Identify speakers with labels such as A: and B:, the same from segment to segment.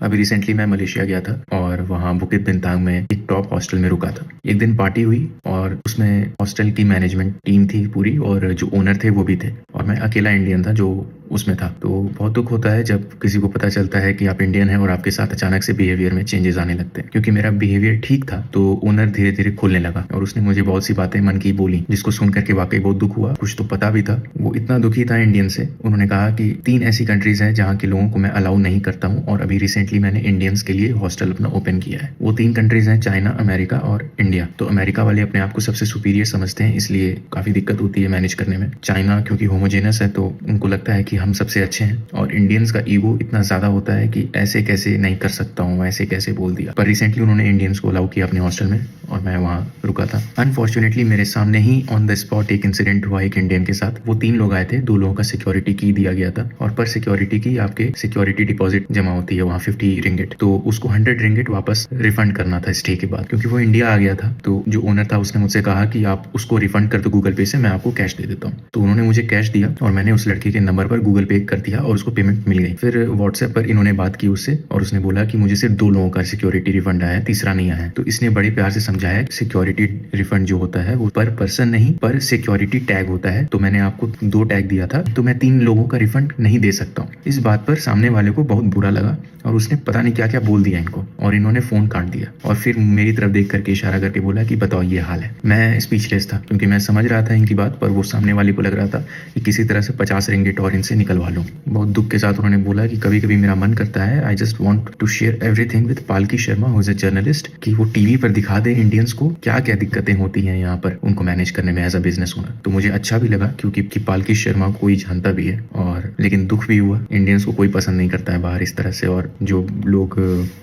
A: अभी रिसेंटली मैं मलेशिया गया था और वहाँ बुकित बिंतांग में एक टॉप हॉस्टल में रुका था। एक दिन पार्टी हुई और उसमें हॉस्टल की मैनेजमेंट टीम थी पूरी और जो ओनर थे वो भी थे और मैं अकेला इंडियन था जो उसमें था। तो बहुत दुख होता है जब किसी को पता चलता है कि आप इंडियन हैं और आपके साथ अचानक से बिहेवियर में चेंजेस आने लगते हैं। क्योंकि मेरा बिहेवियर ठीक था तो ओनर धीरे धीरे खोलने लगा और उसने मुझे बहुत सी बातें मन की बोली, जिसको सुन करके वाकई बहुत दुख हुआ। कुछ तो पता भी था। वो इतना दुखी था इंडियन से। उन्होंने कहा कि 3 ऐसी कंट्रीज हैं जहाँ के लोगों को मैं अलाउ नहीं करता हूँ और अभी रिसेंटली मैंने इंडियंस के लिए हॉस्टल अपना ओपन किया है। वो 3 कंट्रीज हैं, चाइना, अमेरिका और इंडिया। तो अमेरिका वाले अपने आप को सबसे सुपीरियर समझते हैं, इसलिए काफी दिक्कत होती है मैनेज करने में। चाइना क्योंकि होमोजेनस है तो उनको लगता है कि हम सबसे अच्छे हैं और इंडियंस का ईगो इतना ज्यादा होता है कि ऐसे कैसे नहीं कर सकता हूँ, ऐसे कैसे बोल दिया। पर रिसेंटली उन्होंने इंडियंस को अलाउ किया अपने हॉस्टल में और मैं वहाँ रुका था। अनफॉर्चुनेटली मेरे सामने ही ऑन द स्पॉट एक इंसिडेंट हुआ एक इंडियन के साथ। वो 3 लोग आए थे, 2 लोगों का सिक्योरिटी की दिया गया था और पर सिक्योरिटी की आपके सिक्योरिटी डिपॉजिट जमा होती है वहाँ 50 रिंगिट, तो उसको 100 रिंगिट वापस रिफंड करना था स्टे के बाद। क्योंकि वो इंडिया आ गया था तो जो ओनर था उसने मुझसे कहा कि आप उसको रिफंड कर दो गूगल पे से, मैं आपको कैश दे देता हूँ। तो उन्होंने मुझे कैश दिया और मैंने उस लड़के के नंबर पर गूगल पे कर दिया और उसको पेमेंट मिल गई। फिर व्हाट्सएप पर इन्होंने बात की उससे और उसने बोला कि मुझे सिर्फ 2 लोगों का सिक्योरिटी रिफंड आया है, तीसरा नहीं आया है। तो इसने बड़े प्यार से समझाया सिक्योरिटी रिफंड जो होता है वो पर पर्सन नहीं पर सिक्योरिटी टैग होता है। तो मैंने आपको 2 टैग दिया था तो मैं 3 लोगों का रिफंड नहीं दे सकता हूँ। इस बात पर सामने वाले को बहुत बुरा लगा और उसने पता नहीं क्या क्या बोल दिया इनको और इन्होंने फोन काट दिया और फिर मेरी तरफ देख करके इशारा करके बोला कि बताओ ये हाल है। मैं स्पीचलेस था क्योंकि मैं समझ रहा था इनकी बात, पर वो सामने वाले को लग रहा था कि किसी तरह से 50 रिंगिट और इनसे निकलवा लूं। बहुत दुख के साथ उन्होंने बोला कि कभी कभी मेरा मन करता है, I just want to share everything with Palki Sharma who is a journalist, कि वो टीवी पर दिखा दे इंडियंस को क्या क्या दिक्कतें होती हैं यहाँ पर उनको मैनेज करने में एज अ बिजनेस ओनर। तो मुझे अच्छा भी लगा क्योंकि पालकी शर्मा को कोई जानता भी है और लेकिन दुख भी हुआ। इंडियंस को कोई पसंद नहीं करता है बाहर इस तरह से और जो लोग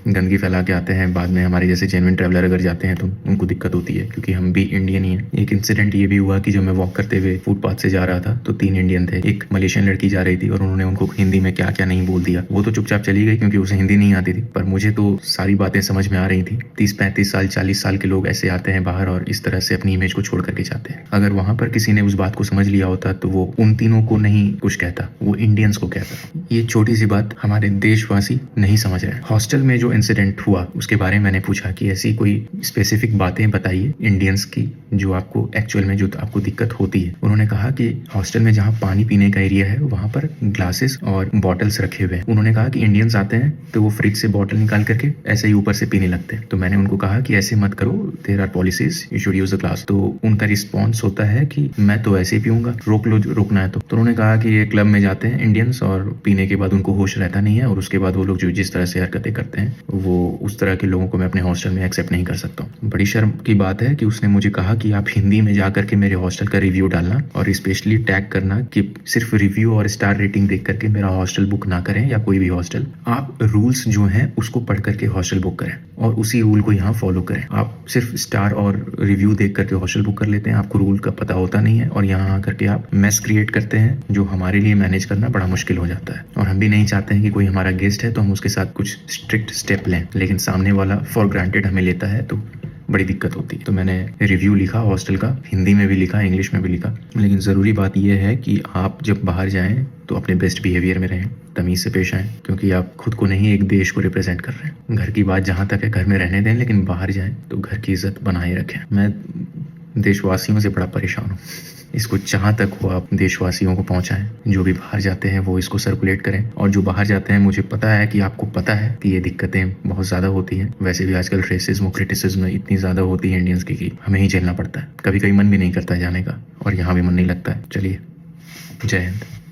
A: गंदगी फैला के आते हैं बाद में हमारे जैसे जेन्युइन ट्रैवलर अगर जाते हैं तो उनको दिक्कत होती है क्योंकि हम भी इंडियन ही हैं। एक इंसिडेंट ये भी हुआ कि जब मैं वॉक करते हुए फुटपाथ से जा रहा था तो 3 इंडियन थे। एक मलेशियन लड़की जा रही थी और उन्होंने उनको हिंदी में क्या क्या नहीं बोल दिया। वो तो चुपचाप चली गई क्योंकि उसे हिंदी नहीं आती थी, पर मुझे तो सारी बातें समझ में आ रही थी। 30-35 साल 40 साल के लोग ऐसे आते हैं बाहर और इस तरह से अपनी इमेज को छोड़ करके जाते हैं। अगर वहां पर किसी ने उस बात को समझ लिया होता तो वो उन तीनों को नहीं कुछ कहता, वो इंडियंस को कहता। ये छोटी सी बात हमारे देशवासी नहीं समझ रहे। हॉस्टल में जो इंसिडेंट हुआ उसके बारे में मैंने पूछा कि ऐसी कोई स्पेसिफिक बातें बताइए इंडियंस की जो आपको एक्चुअल में जो आपको दिक्कत होती है। उन्होंने कहा कि हॉस्टल में जहाँ पानी पीने का एरिया है वहां पर ग्लासेस और बॉटल्स रखे हुए हैं। उन्होंने कहा कि इंडियंस आते हैं तो वो फ्रिज से बॉटल निकाल करके ऐसे ही ऊपर से पीने लगते हैं। तो मैंने उनको कहा कि ऐसे मत करो, there are policies, you should use the glass. तो उनका रिस्पॉन्स होता है कि मैं तो ऐसे ही पीऊंगा, रोक लो रोकना है तो। उन्होंने कहा कि ये क्लब में जाते हैं इंडियंस और पीने के बाद उनको होश रहता नहीं है और उसके बाद वो लोग जो जिस तरह से हरकतें करते हैं वो उस तरह के लोगों को मैं अपने हॉस्टल में एक्सेप्ट नहीं कर सकता हूँ। बड़ी शर्म की बात है कि उसने मुझे कहा कि आप हिंदी में जा करके मेरे हॉस्टल का रिव्यू डालना और स्पेशली टैग करना कि सिर्फ रिव्यू और स्टार रेटिंग देख करके मेरा हॉस्टल बुक ना करें या कोई भी हॉस्टल। आप रूल्स जो हैं उसको पढ़ करके हॉस्टल बुक करें और उसी रूल को यहाँ फॉलो करें। आप सिर्फ स्टार और रिव्यू देख करके हॉस्टल बुक कर लेते हैं, आपको रूल का पता होता नहीं है और यहाँ आकर के आप मेस क्रिएट करते हैं जो हमारे लिए मैनेज करना बड़ा मुश्किल हो जाता है। और हम भी नहीं चाहते हैं कि कोई हमारा गेस्ट है तो हम उसके साथ कुछ स्ट्रिक्ट स्टेप लें, लेकिन सामने वाला फॉर ग्रांटेड हमें लेता है तो बड़ी दिक्कत होती है। तो मैंने रिव्यू लिखा हॉस्टल का, हिंदी में भी लिखा, इंग्लिश में भी लिखा। लेकिन ज़रूरी बात यह है कि आप जब बाहर जाएं तो अपने बेस्ट बिहेवियर में रहें, तमीज़ से पेश आएँ, क्योंकि आप खुद को नहीं एक देश को रिप्रेजेंट कर रहे हैं। घर की बात जहाँ तक है घर में रहने दें, लेकिन बाहर जाएं तो घर की इज्जत बनाए रखें। मैं देशवासियों से बड़ा परेशान हूँ। इसको जहाँ तक हो आप देशवासियों को पहुँचाएं। जो भी बाहर जाते हैं वो इसको सर्कुलेट करें और जो बाहर जाते हैं, मुझे पता है कि आपको पता है कि ये दिक्कतें बहुत ज़्यादा होती हैं। वैसे भी आजकल रेसिज्म और क्रिटिसिज्म इतनी ज़्यादा होती है इंडियंस की कि हमें ही झेलना पड़ता है। कभी कभी मन भी नहीं करता है जाने का और यहाँ भी मन नहीं लगता है। चलिए, जय हिंद।